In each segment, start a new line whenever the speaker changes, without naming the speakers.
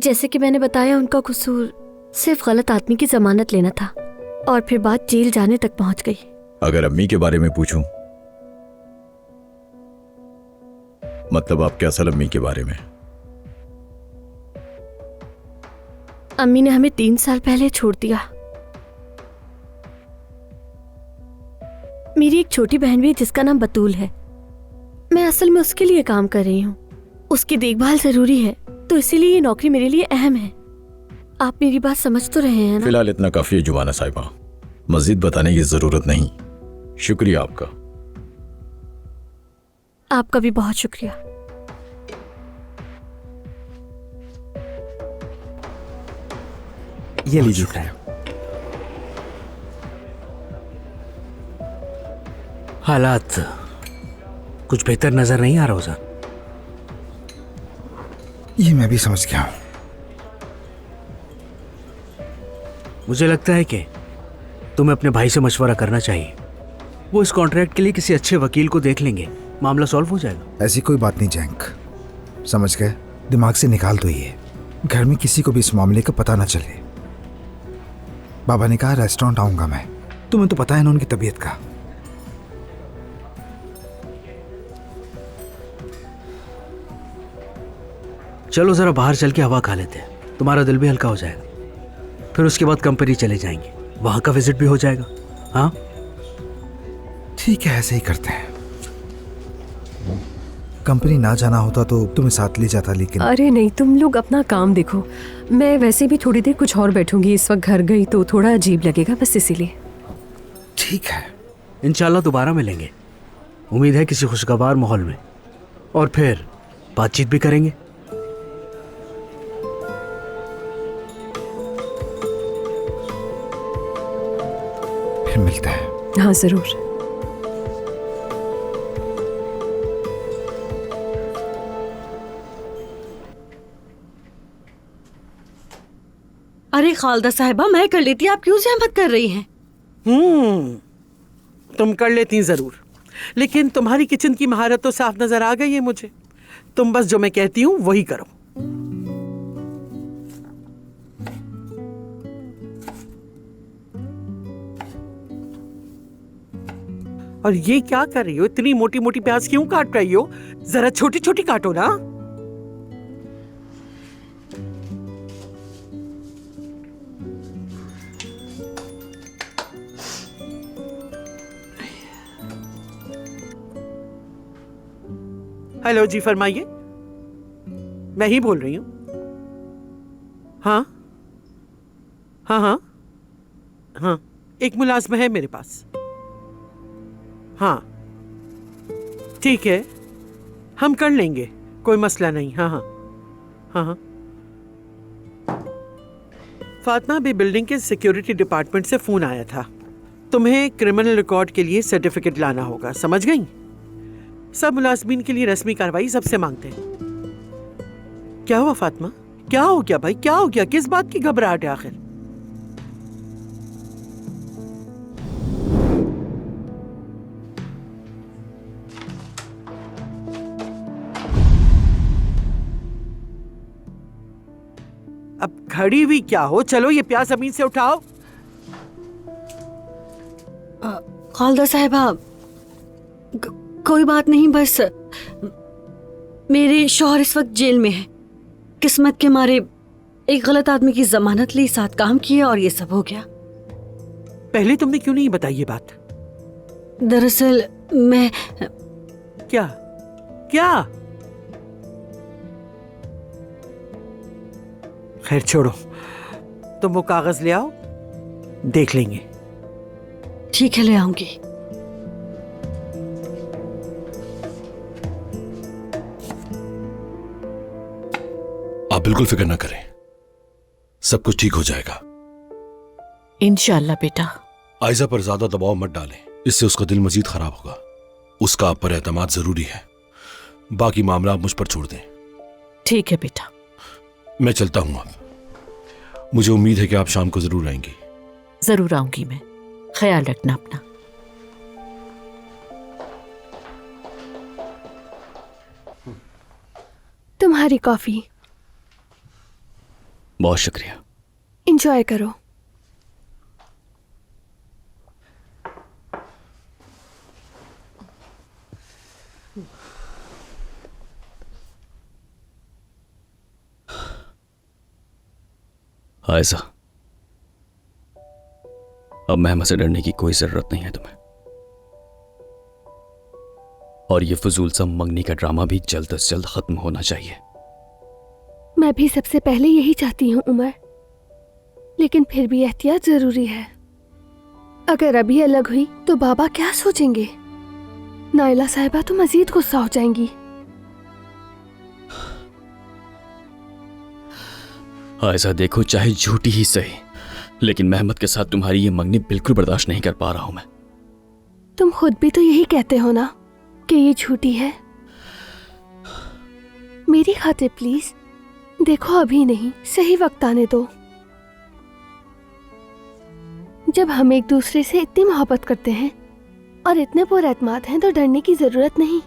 जैसे कि मैंने बताया, उनका कसूर सिर्फ गलत आदमी की जमानत लेना था और फिर बात जेल जाने तक पहुंच गई।
अगर अम्मी के बारे में पूछूं, मतलब आपके असल अम्मी के बारे में?
अम्मी ने हमें 3 साल पहले छोड़ दिया। मेरी एक छोटी बहन भी है जिसका नाम बतूल है। मैं असल में उसके लिए काम कर रही हूँ। उसकी देखभाल जरूरी है, तो इसीलिए ये नौकरी मेरे लिए अहम है। आप मेरी बात समझ तो रहे हैं ना?
फिलहाल इतना काफी है जुबाना साहिबा, मजीद बताने की जरूरत नहीं। शुक्रिया आपका।
आपका भी बहुत शुक्रिया।
ये लीजिए खैर। हालात कुछ बेहतर नजर नहीं आ रहा उज़र।
ये मैं भी समझ गया हूं।
मुझे लगता है कि तुम्हें अपने भाई से मशवरा करना चाहिए। वो इस कॉन्ट्रैक्ट के लिए किसी अच्छे वकील को देख लेंगे, मामला सॉल्व हो जाएगा।
ऐसी कोई बात नहीं जैंक, समझ गए? दिमाग से निकाल दो ये। घर में किसी को भी इस मामले का पता ना चले। बाबा ने कहा रेस्टोरेंट आऊंगा मैं। तुम्हें तो पता है ना उनकी तबीयत का।
चलो जरा बाहर चल के हवा खा लेते हैं, तुम्हारा दिल भी हल्का हो जाएगा। फिर उसके बाद कंपनी चले जाएंगे, वहां का विजिट भी हो जाएगा। हाँ
ठीक है, ऐसे ही करते हैं। कंपनी ना जाना होता तो तुम्हें साथ ले जाता, लेकिन
अरे नहीं, तुम लोग अपना काम देखो। मैं वैसे भी थोड़ी देर कुछ और बैठूंगी। इस वक्त घर गई तो थोड़ा अजीब लगेगा, बस इसीलिए।
ठीक है।
इंशाल्लाह दोबारा मिलेंगे, उम्मीद है किसी खुशगवार माहौल में, और फिर बातचीत भी करेंगे।
फिर मिलते हैं।
हाँ जरूर।
अरे खालदा साहिबा, मैं कर लेती, आप क्यों ज़हमत कर रही हैं?
तुम कर लेती जरूर, लेकिन तुम्हारी किचन की महारत तो साफ नजर आ गई है मुझे। तुम बस जो मैं कहती हूँ वही करो। और ये क्या कर रही हो? इतनी मोटी मोटी प्याज क्यों काट रही हो? जरा छोटी छोटी काटो ना। हेलो जी, फरमाइए। मैं ही बोल रही हूँ। हाँ हाँ हाँ हाँ, एक मुलाजमा है मेरे पास। हाँ ठीक है, हम कर लेंगे, कोई मसला नहीं। हाँ हाँ हाँ हाँ। फातिमा, अभी बिल्डिंग के सिक्योरिटी डिपार्टमेंट से फोन आया था। तुम्हें क्रिमिनल रिकॉर्ड के लिए सर्टिफिकेट लाना होगा, समझ गई? सब मुलाजमीन के लिए रस्मी कार्रवाई सबसे मांगते हैं। क्या हुआ फातिमा? क्या हो गया भाई, क्या हो गया? किस बात की घबराहट है आखिर? अब खड़ी हुई क्या हो? चलो ये प्याज जमीन से उठाओ।
खालदा साहिबा, कोई बात नहीं, बस मेरे शौहर इस वक्त जेल में है। किस्मत के मारे एक गलत आदमी की जमानत ली, साथ काम किया और ये सब हो गया।
पहले तुमने क्यों नहीं बताई ये बात?
दरअसल मैं...
क्या क्या? खैर छोड़ो, तुम वो कागज ले आओ, देख लेंगे।
ठीक है, ले आऊंगी।
आप बिल्कुल फिक्र ना करें, सब कुछ ठीक हो जाएगा
इंशाल्लाह बेटा।
आयजा पर ज्यादा दबाव मत डालें, इससे उसका दिल मजीद खराब होगा। उसका आप पर एतमाद जरूरी है, बाकी मामला आप मुझ पर छोड़ दें।
ठीक है बेटा।
मैं चलता हूं अब। मुझे उम्मीद है कि आप शाम को जरूर आएंगी।
जरूर आऊंगी मैं, ख्याल रखना अपना।
तुम्हारी कॉफी।
बहुत शुक्रिया।
एंजॉय करो।
आयशा, अब महमा से डरने की कोई जरूरत नहीं है तुम्हें, और ये फजूल सा मंगनी का ड्रामा भी जल्द से जल्द खत्म होना चाहिए।
मैं भी सबसे पहले यही चाहती हूँ उमर, लेकिन फिर भी एहतियात जरूरी है। अगर अभी अलग हुई तो बाबा क्या सोचेंगे? नाइला साहिबा तो मजीद गुस्सा हो जाएंगी।
आयशा देखो, चाहे झूठी ही सही, लेकिन मेहमत के साथ तुम्हारी ये मंगनी बिल्कुल बर्दाश्त नहीं कर पा रहा हूं मैं।
तुम खुद भी तो यही कहते हो ना कि ये झूठी है। मेरी खातिर प्लीज देखो, अभी नहीं, सही वक्त आने दो। जब हम एक दूसरे से इतनी मोहब्बत करते हैं और इतने पुरएतमाद हैं तो डरने की जरूरत नहीं।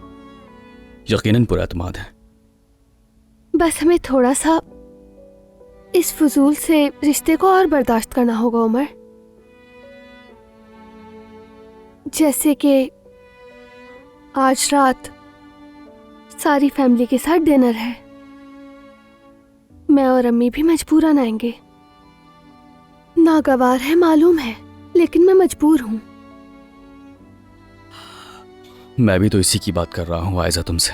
यकीनन पुरएतमाद है।
बस हमें थोड़ा सा इस फजूल से रिश्ते को और बर्दाश्त करना होगा उमर। जैसे कि आज रात सारी फैमिली के साथ डिनर है। मैं और अम्मी भी मजबूरन आएंगे। नागवार है मालूम है, लेकिन मैं मजबूर हूं।
मैं भी तो इसी की बात कर रहा हूं आयशा तुमसे।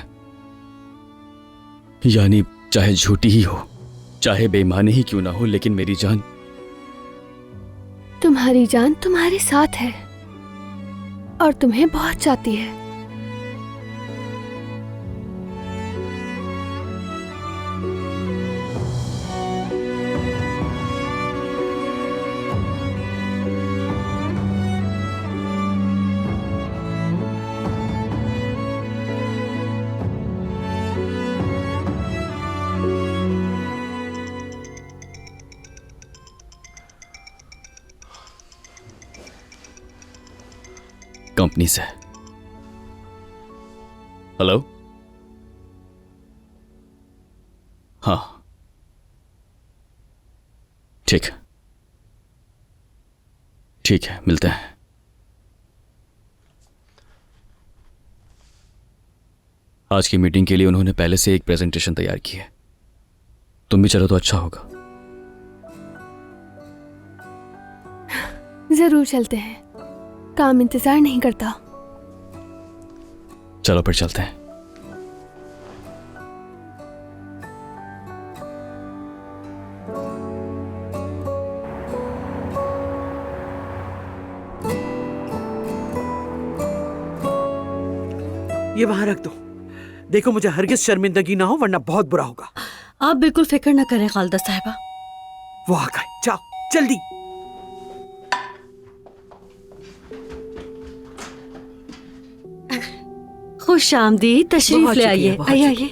यानी चाहे झूठी ही हो, चाहे बेईमानी ही क्यों ना हो, लेकिन मेरी जान,
तुम्हारी जान तुम्हारे साथ है और तुम्हें बहुत चाहती है।
कंपनी से। हेलो, हाँ ठीक है, ठीक है, मिलते हैं। आज की मीटिंग के लिए उन्होंने पहले से एक प्रेजेंटेशन तैयार की है। तुम भी चलो तो अच्छा होगा।
जरूर चलते हैं, काम इंतजार नहीं करता।
चलो फिर चलते हैं।
ये वहां रख दो। देखो मुझे हरगिज शर्मिंदगी ना हो, वरना बहुत बुरा होगा।
आप बिल्कुल फिक्र न करें खालिदा साहिबा।
वो आ गए, जाओ जल्दी।
खुश आमदीद, तशरीफ ले आइए। आइए आइए।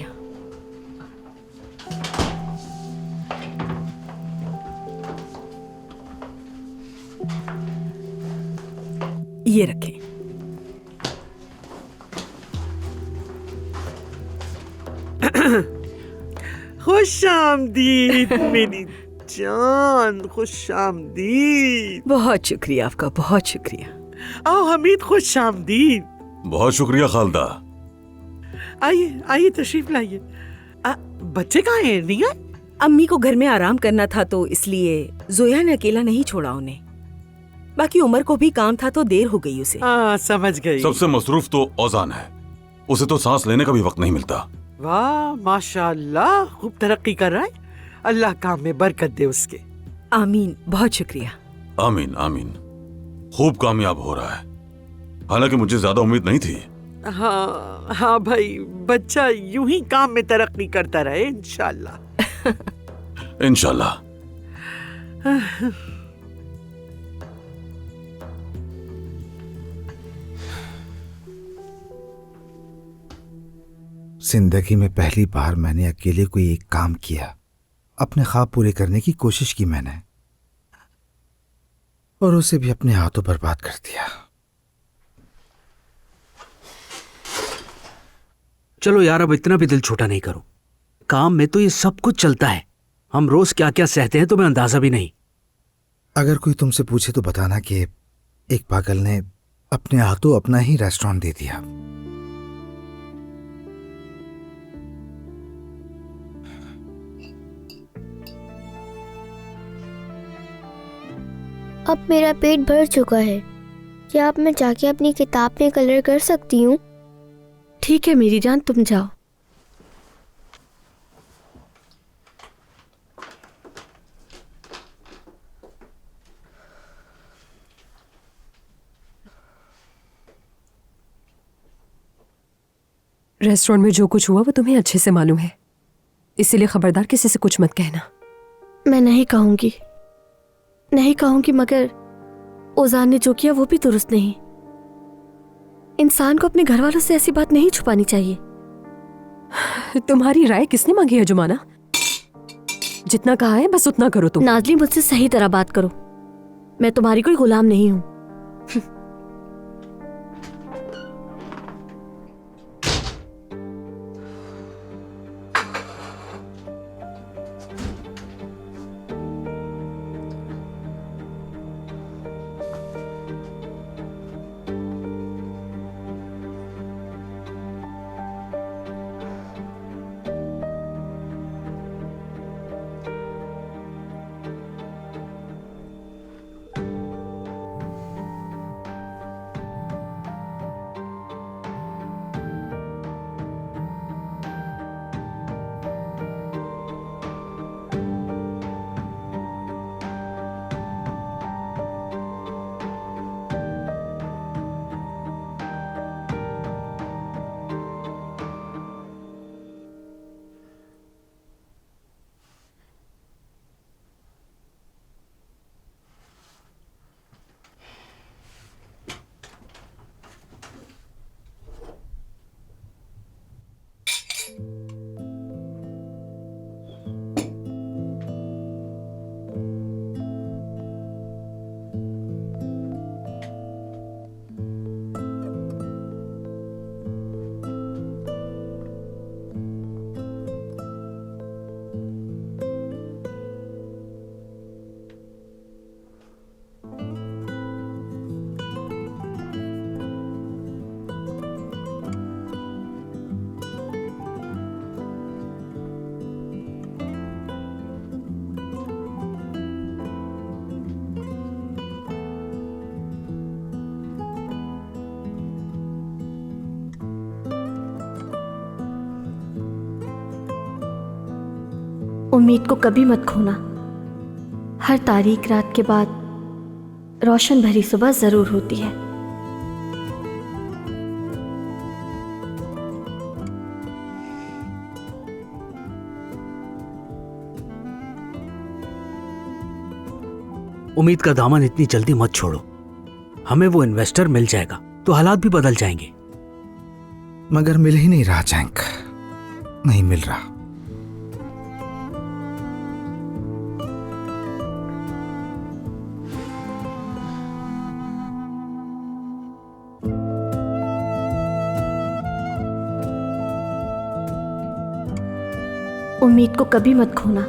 ये रखें।
खुश आमदीद मेरी जान, खुश आमदीद।
बहुत शुक्रिया आपका, बहुत शुक्रिया।
आओ हमीद, खुश आमदीद।
बहुत शुक्रिया खालदा।
आइए आइए, तशरीफ लाइए। बच्चे कहाँ हैं? नहीं है?
अम्मी को घर में आराम करना था तो इसलिए जोया ने अकेला नहीं छोड़ा उन्हें। बाकी उमर को भी काम था तो देर हो गई उसे।
समझ गई।
सबसे मसरूफ तो औजान है, उसे तो सांस लेने का भी वक्त नहीं मिलता।
वाह माशाल्लाह, खूब तरक्की कर रहा है। अल्लाह काम में बरकत दे उसके।
आमीन, बहुत शुक्रिया।
आमीन आमीन। खूब कामयाब हो रहा है, हालांकि मुझे ज्यादा उम्मीद नहीं थी।
हाँ हाँ भाई, बच्चा यूं ही काम में तरक्की करता रहे इंशाल्लाह।
इंशाल्लाह।
जिंदगी में पहली बार मैंने अकेले कोई एक काम किया, अपने ख्वाब पूरे करने की कोशिश की मैंने, और उसे भी अपने हाथों बर्बाद कर दिया।
चलो यार, अब इतना भी दिल छोटा नहीं करो। काम में तो ये सब कुछ चलता है, हम रोज क्या क्या सहते हैं तुम्हें अंदाजा भी नहीं।
अगर कोई तुमसे पूछे तो बताना कि एक पागल ने अपने हाथों अपना ही रेस्टोरेंट दे दिया।
अब मेरा पेट भर चुका है। क्या अब मैं जाके अपनी किताब में कलर कर सकती हूँ?
ठीक है मेरी जान, तुम जाओ।
रेस्टोरेंट में जो कुछ हुआ वो तुम्हें अच्छे से मालूम है, इसीलिए खबरदार किसी से कुछ मत कहना।
मैं नहीं कहूंगी, मगर ओजान ने जो किया वो भी दुरुस्त नहीं। इंसान को अपने घर वालों से ऐसी बात नहीं छुपानी चाहिए।
तुम्हारी राय किसने मांगी है जुमाना? जितना कहा है बस उतना करो तुम।
नाजली, मुझसे सही तरह बात करो। मैं तुम्हारी कोई गुलाम नहीं हूं। उम्मीद को कभी मत खोना। हर तारीक रात के बाद रोशन भरी सुबह जरूर होती है।
उम्मीद का दामन इतनी जल्दी मत छोड़ो। हमें वो इन्वेस्टर मिल जाएगा तो हालात भी बदल जाएंगे।
मगर मिल ही नहीं रहा जैंक, नहीं मिल रहा।
उम्मीद को कभी मत खोना।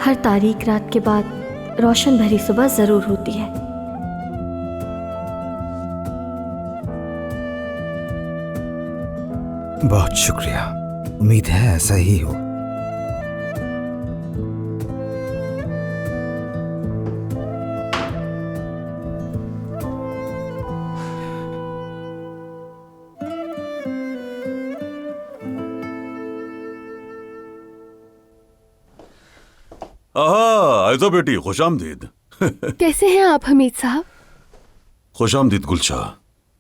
हर तारीक रात के बाद रोशन भरी सुबह जरूर होती है।
बहुत शुक्रिया। उम्मीद है ऐसा ही हो।
आयजा बेटी, खुशामदीद।
कैसे हैं आप हमीद साहब?
खुशामदीद गुलशा।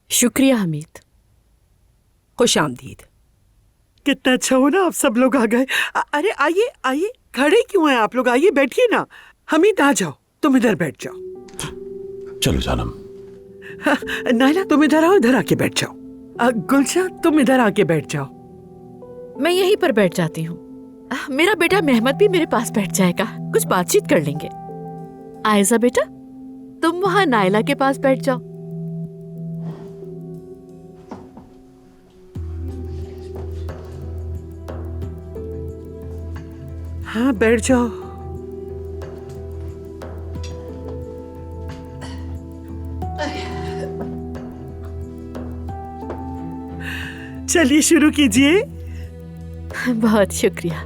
शुक्रिया हमीद।
खुश आमदीद।
कितना अच्छा हो ना, आप सब लोग आ गए। अरे आइए आइए, खड़े क्यों हैं आप लोग? आइए बैठिए ना। हमीद आ जाओ, तुम इधर बैठ जाओ।
चलो जानम।
नायला तुम इधर आओ, इधर आके बैठ जाओ। गुलशा तुम इधर आके बैठ जाओ।
मैं यहीं पर बैठ जाती हूँ। मेरा बेटा मेहमद भी मेरे पास बैठ जाएगा, कुछ बातचीत कर लेंगे। आयजा बेटा, तुम वहां नायला के पास बैठ जाओ।
हाँ बैठ जाओ। चलिए शुरू कीजिए।
बहुत शुक्रिया।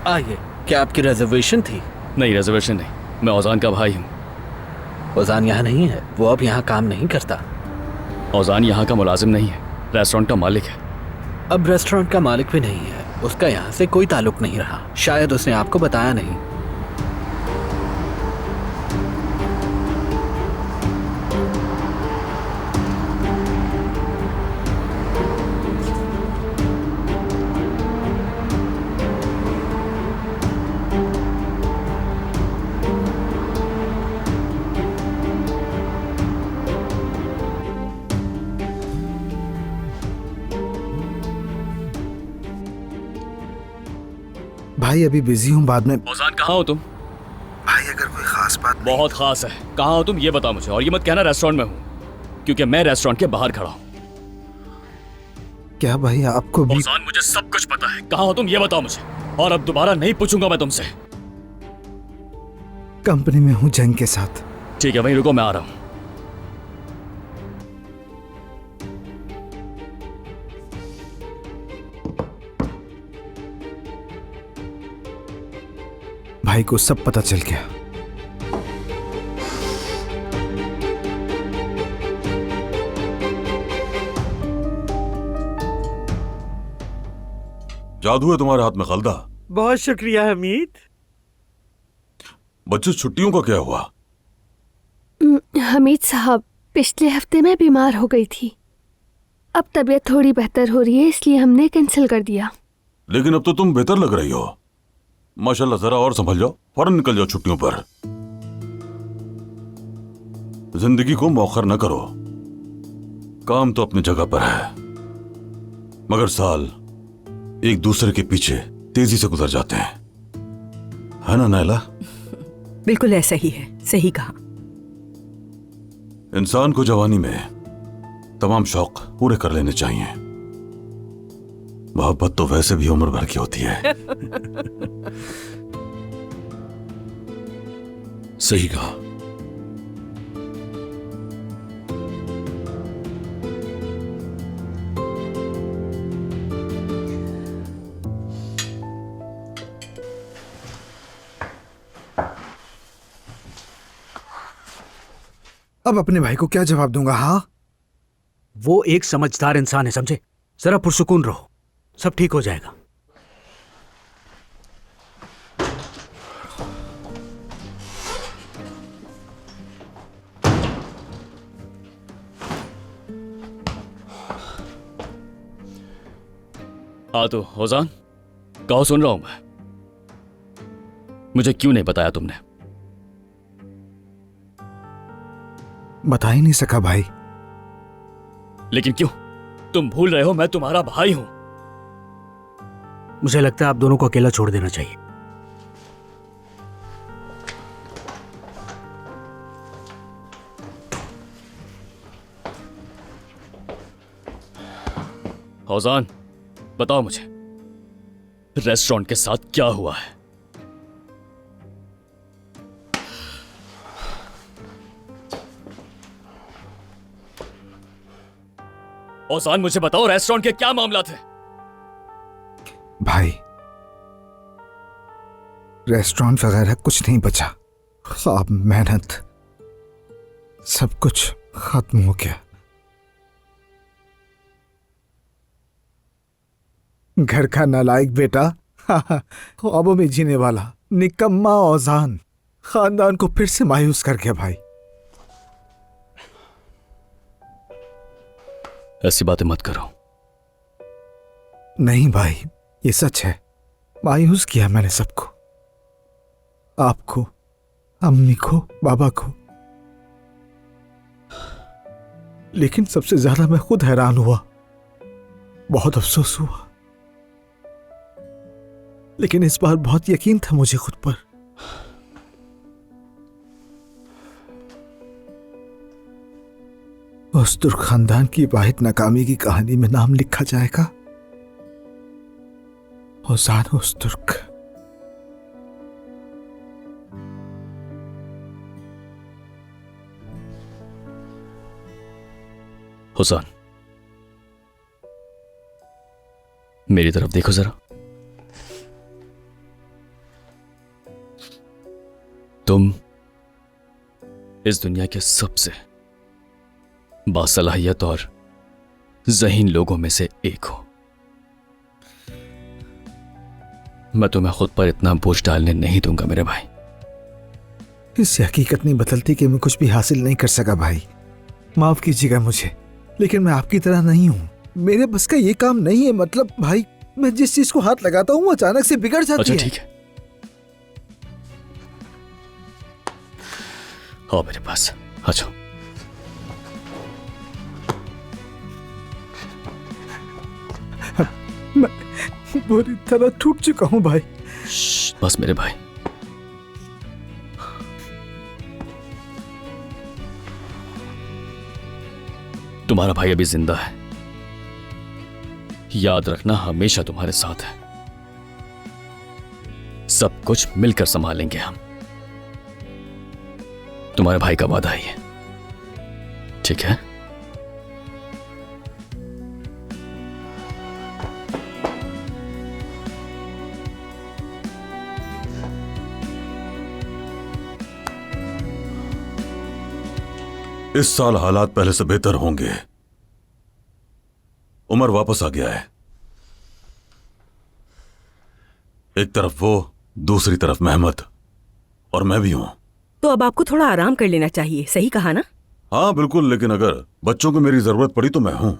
आइए, क्या आपकी रिजर्वेशन थी?
नहीं, रिजर्वेशन नहीं, मैं औजान का भाई हूँ।
ओजान यहाँ नहीं है, वो अब यहाँ काम नहीं करता।
औजान यहाँ का मुलाजिम नहीं है, रेस्टोरेंट का मालिक है।
अब रेस्टोरेंट का मालिक भी नहीं है, उसका यहाँ से कोई ताल्लुक नहीं रहा। शायद उसने आपको बताया नहीं।
भाई अभी बिजी हूँ, बाद में।
औजान कहाँ हो तुम?
भाई अगर कोई खास बात
बहुत खास है। कहाँ हो तुम ये बताओ मुझे, और ये मत कहना रेस्टोरेंट में हूँ, क्योंकि मैं रेस्टोरेंट के बाहर खड़ा हूँ।
क्या भाई आपको भी?
औजान मुझे सब कुछ पता है। कहाँ हो तुम ये बताओ मुझे, और अब दोबारा नहीं पूछूंगा मैं तुमसे।
कंपनी में हूँ जंग के साथ।
ठीक है, वहीं रुको, मैं आ रहा हूँ।
भाई को सब पता चल गया।
जादू है तुम्हारे हाथ में खालदा।
बहुत शुक्रिया हमीद।
बच्चों, छुट्टियों का क्या हुआ?
हमीद साहब, पिछले हफ्ते मैं बीमार हो गई थी। अब तबीयत थोड़ी बेहतर हो रही है, इसलिए हमने कैंसिल कर दिया।
लेकिन अब तो तुम बेहतर लग रही हो माशाल्लाह। जरा और संभल जाओ, फौरन निकल जाओ छुट्टियों पर। जिंदगी को मौखर न करो। काम तो अपनी जगह पर है, मगर साल एक दूसरे के पीछे तेजी से गुजर जाते हैं, है ना नायला?
बिल्कुल ऐसा ही है, सही कहा।
इंसान को जवानी में तमाम शौक पूरे कर लेने चाहिए। मोहब्बत तो वैसे भी उम्र भर की होती है। सही कहा।
अब अपने भाई को क्या जवाब दूंगा? हाँ,
वो एक समझदार इंसान है, समझे? जरा पुरसुकून रहो, सब ठीक हो जाएगा।
हाँ तो औजान, कहो, सुन रहा हूं मैं। मुझे क्यों नहीं बताया तुमने?
बता ही नहीं सका भाई।
लेकिन क्यों? तुम भूल रहे हो मैं तुम्हारा भाई हूं।
मुझे लगता है आप दोनों को अकेला छोड़ देना चाहिए।
औजान, बताओ मुझे, रेस्टोरेंट के साथ क्या हुआ है? औजान, मुझे बताओ, रेस्टोरेंट के क्या मामला थे?
भाई, रेस्टोरेंट वगैरह कुछ नहीं बचा। ख्वाब, मेहनत, सब कुछ खत्म हो गया। घर का नालायक बेटा, ख्वाबों में जीने वाला निकम्मा औजान खानदान को फिर से मायूस कर गया। भाई,
ऐसी बातें मत करो।
नहीं भाई, ये सच है। मायूस किया मैंने सबको, आपको, अम्मी को, बाबा को। लेकिन सबसे ज्यादा मैं खुद हैरान हुआ, बहुत अफसोस हुआ। लेकिन इस बार बहुत यकीन था मुझे खुद पर। उस तुर्क खानदान की वाहिद नाकामी की कहानी में नाम लिखा जाएगा। ओजान ओस्तुर्क।
हुसैन, मेरी तरफ देखो जरा। तुम इस दुनिया के सबसे बासलाहियत और ज़हीन लोगों में से एक हो। मैं तुम्हें खुद पर इतना बोझ डालने नहीं दूंगा मेरे भाई।
इससे हकीकत नहीं बदलती कि मैं कुछ भी हासिल नहीं कर सका भाई। माफ कीजिएगा मुझे, लेकिन मैं आपकी तरह नहीं हूँ। मेरे बस का ये काम नहीं है। मतलब भाई, मैं जिस चीज को हाथ लगाता हूँ वो अचानक से बिगड़ जाती है।
अच्छा ठीक है, आओ मेरे पास, आ जाओ।
मैं बुरी तरह टूट चुका हूँ भाई।
बस मेरे भाई, तुम्हारा भाई अभी जिंदा है। याद रखना, हमेशा तुम्हारे साथ है। सब कुछ मिलकर संभालेंगे हम। तुम्हारे भाई का वादा है ये, ठीक है?
इस साल हालात पहले से बेहतर होंगे। उमर वापस आ गया है। एक तरफ वो, दूसरी तरफ महमद, और मैं भी हूं।
तो अब आपको थोड़ा आराम कर लेना चाहिए, सही कहा ना?
हाँ बिल्कुल, लेकिन अगर बच्चों को मेरी जरूरत पड़ी तो मैं हूं।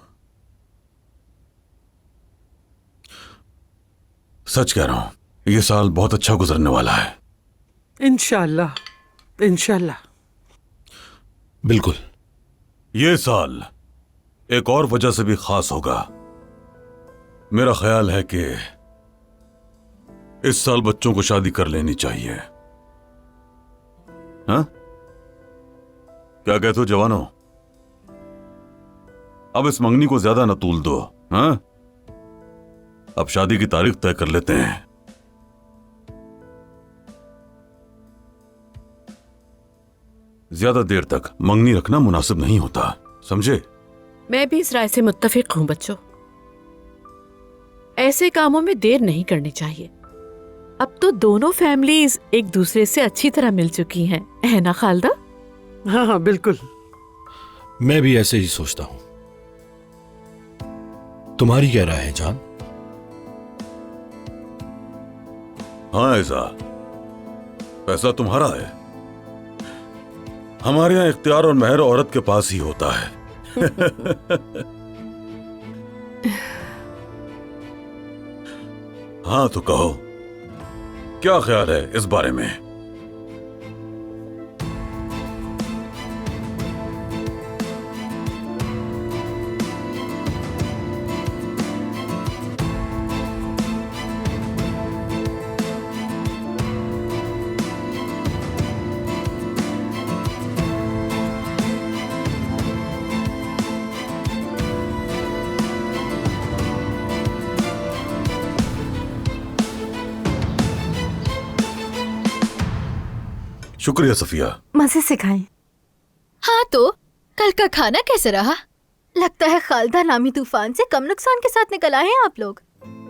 सच कह रहा हूं, ये साल बहुत अच्छा गुजरने वाला है।
इंशाल्लाह, इंशाल्लाह।
बिल्कुल। ये साल एक और वजह से भी खास होगा। मेरा ख्याल है कि इस साल बच्चों को शादी कर लेनी चाहिए। हाँ? क्या कहते हो जवानों? अब इस मंगनी को ज्यादा न तूल दो। हाँ? अब शादी की तारीख तय कर लेते हैं। ज्यादा देर तक मंगनी रखना मुनासिब नहीं होता, समझे?
मैं भी इस राय से मुत्तफिक हूँ बच्चों। ऐसे कामों में देर नहीं करनी चाहिए। अब तो दोनों फैमिलीज एक दूसरे से अच्छी तरह मिल चुकी हैं, है ना खालदा?
हाँ हाँ बिल्कुल।
मैं भी ऐसे ही सोचता हूं। तुम्हारी क्या राय है जान?
हाँ ऐसा, पैसा तुम्हारा है। हमारे यहां इख्तियार और महर औरत के पास ही होता है। हाँ तो कहो, क्या ख्याल है इस बारे में? शुक्रिया सफिया।
मजे से खाएं।
हाँ तो कल का खाना कैसे रहा? लगता है खालदा नामी तूफान से कम नुकसान के साथ निकल आए हैं आप लोग।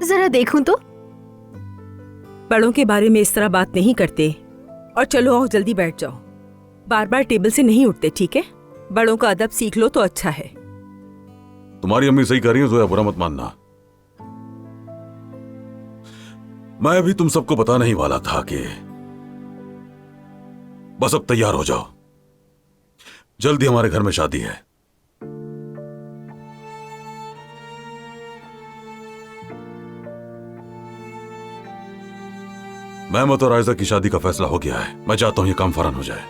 जरा देखूं तो।
बड़ों के बारे में इस तरह बात नहीं करते। और चलो आओ जल्दी बैठ जाओ। बार बार टेबल से नहीं उठते, ठीक है? बड़ों का अदब सीख लो तो अच्छा है।
तुम्हारी अम्मी सही कह रही है जोया, बुरा मत मानना। मैं भी तुम सबको बताने ही वाला था कि बस अब तैयार हो जाओ, जल्दी हमारे घर में शादी है। महमद और आयजा की शादी का फैसला हो गया है। मैं चाहता हूं ये काम फौरन हो जाए।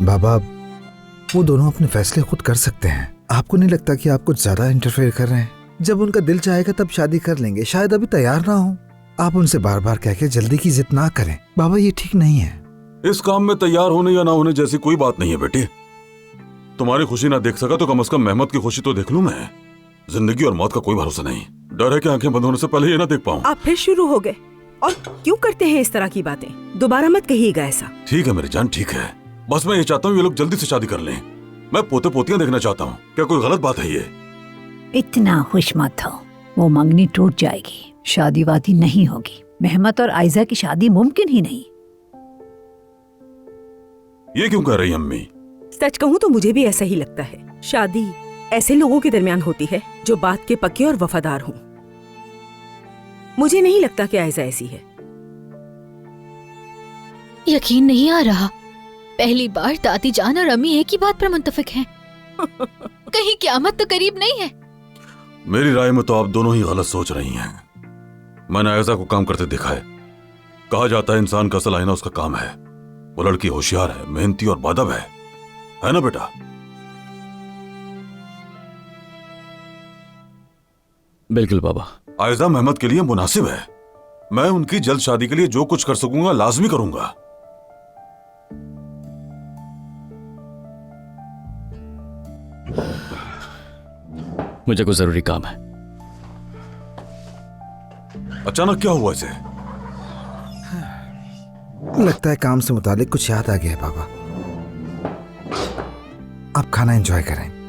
बाबा, वो दोनों अपने फैसले खुद कर सकते हैं। आपको नहीं लगता कि आप कुछ ज्यादा इंटरफेयर कर रहे हैं? जब उनका दिल चाहेगा तब शादी कर लेंगे। शायद अभी तैयार ना हो। आप उनसे बार बार कह के जल्दी की जिद ना करें। बाबा, ये ठीक नहीं है।
इस काम में तैयार होने या ना होने जैसी कोई बात नहीं है बेटी। तुम्हारी खुशी ना देख सका तो कम से कम मेहमत की खुशी तो देख लूं मैं। जिंदगी और मौत का कोई भरोसा नहीं, डर है कि आंखें बंद होने से पहले ये ना देख पाऊं।
आप फिर शुरू हो गए। और क्यों करते हैं इस तरह की बातें? दोबारा मत कहिएगा ऐसा।
ठीक है मेरी जान, ठीक है। बस मैं ये चाहता हूँ ये लोग जल्दी से शादी कर लें। मैं पोते पोतियां देखना चाहता हूँ। क्या कोई गलत बात है ये?
इतना खुश मत हो, वो मंगनी टूट जाएगी, शादी वादी नहीं होगी। मेहमत और आयजा की शादी मुमकिन ही नहीं।
ये क्यों कह रही अम्मी?
सच कहूँ तो मुझे भी ऐसा ही लगता है। शादी ऐसे लोगों के दरमियान होती है जो बात के पक्के और वफादार हों। मुझे नहीं लगता कि आयजा ऐसी है।
यकीन नहीं आ रहा, पहली बार दादी जान और अम्मी एक ही बात पर मुत्तफिक हैं। कहीं क़यामत तो करीब नहीं है?
मेरी राय में तो आप दोनों ही गलत सोच रही हैं। मैंने आयजा को काम करते देखा है। कहा जाता है इंसान का असल आईना उसका काम है। वो लड़की होशियार है, मेहनती और बादब है ना बेटा?
बिल्कुल बाबा।
आयजा मेहमत के लिए मुनासिब है। मैं उनकी जल्द शादी के लिए जो कुछ कर सकूंगा लाजमी करूंगा।
मुझे कुछ जरूरी काम है।
अचानक क्या हुआ इसे?
लगता है काम से मुतालिक कुछ याद आ गया है बाबा। आप खाना एंजॉय करें।